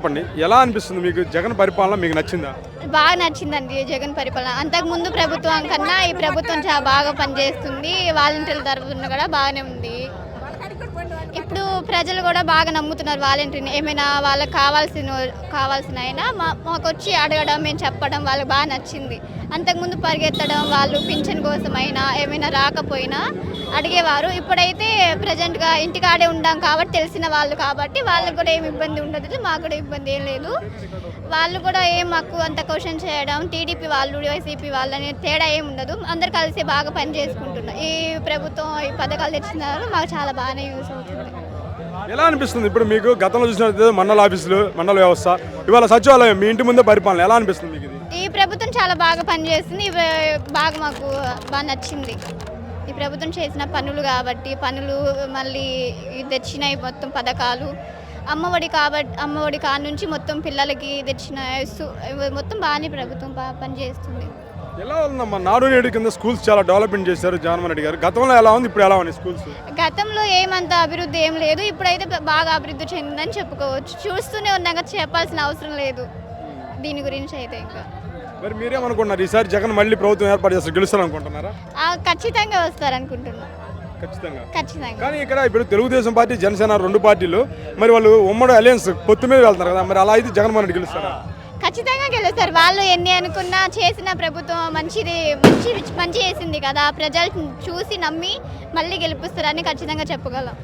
చెప్పండి ఎలా అనిపిస్తుంది మీకు జగన్ పరిపాలన మీకు నచ్చిందా? బాగా నచ్చిందండి జగన్ పరిపాలన. అంతకుముందు ప్రభుత్వం కన్నా ఈ ప్రభుత్వం చాలా బాగా పనిచేస్తుంది. వాలంటీర్ల తరఫున కూడా బాగానే ఉంది. ఇప్పుడు ప్రజలు కూడా బాగా నమ్ముతున్నారు వాలంటీర్ని. ఏమైనా వాళ్ళకి కావాల్సిన అయినా మాకు వచ్చి అడగడం, మేము చెప్పడం వాళ్ళకి బాగా నచ్చింది. అంతకుముందు పరిగెత్తడం, వాళ్ళు పింఛన్ కోసమైనా ఏమైనా రాకపోయినా అడిగేవారు. ఇప్పుడైతే ప్రజెంట్గా ఇంటికాడే ఉండాం కాబట్టి తెలిసిన వాళ్ళు కాబట్టి వాళ్ళకు కూడా ఏమి ఇబ్బంది ఉండదు, మాకు కూడా ఇబ్బంది ఏం లేదు. వాళ్ళు కూడా మాకు అంత క్వశ్చన్ చేయడం, టీడీపీ వాళ్ళు వైసీపీ వాళ్ళు అనే తేడా ఏమి ఉండదు. అందరు కలిసి బాగా పని చేసుకుంటున్నారు. ఈ ప్రభుత్వం ఈ పథకాలు తెచ్చినారు, మాకు చాలా బాగానే యూస్ అవుతుంది. ఎలా అనిపిస్తుంది ఇప్పుడు మీకు? గతంలో చూసినట్లయితే మండల ఆఫీసులు, మండల వ్యవస్థ, ఇవాళ సచివాలయం మీ ఇంటి ముందే పరిపాలన ఎలా అనిపిస్తుంది మీకు? ఈ ప్రభుత్వం చాలా బాగా పనిచేస్తుంది. బాగా మాకు బాగా నచ్చింది. ఈ ప్రభుత్వం చేసిన పనులు కాబట్టి పనులు మళ్ళీ తెచ్చిన మొత్తం పథకాలు అమ్మఒడి కాడ నుంచి మొత్తం పిల్లలకి తెచ్చిన మొత్తం బాగానే ప్రభుత్వం పనిచేస్తుంది. ఎలా ఉందమ్మా? నాడు నేడు కింద స్కూల్స్ చాలా డెవలప్మెంట్ చేశారు జగన్మోహన్ రెడ్డి గారు. గతంలో ఎలా ఉంది, ఇప్పుడు ఎలా ఉంది స్కూల్స్? గతంలో ఏమంత అభివృద్ధి ఏం లేదు, ఇప్పుడైతే బాగా అభివృద్ధి చెందిందని చెప్పుకోవచ్చు. చూస్తూనే ఉన్నాక చెప్పాల్సిన అవసరం లేదు దీని గురించి అయితే. ఇంకా మరి మీరేమనుకుంటున్నారు, ఈసారి జగన్ మళ్ళీ ప్రభుత్వం ఏర్పాటు చేస్తారు, గెలుస్తారు అనుకుంటున్నారా? ఖచ్చితంగా వస్తారనుకుంటున్నాను. ఖచ్చితంగా. కానీ ఇక్కడ ఇప్పుడు తెలుగుదేశం పార్టీ, జనసేన రెండు పార్టీలు మరి వాళ్ళు ఉమ్మడి అలయన్స్ పొత్తు మీద వెళ్తున్నారు కదా, మరి అలా అయితే జగన్మోహన్ రెడ్డి గెలుస్తారా? ఖచ్చితంగా గెలుస్తారు. వాళ్ళు ఎన్ని అనుకున్నా చేసిన ప్రభుత్వం మంచి చేసింది కదా, ప్రజలు చూసి నమ్మి మళ్ళీ గెలిపిస్తారని ఖచ్చితంగా చెప్పగలం.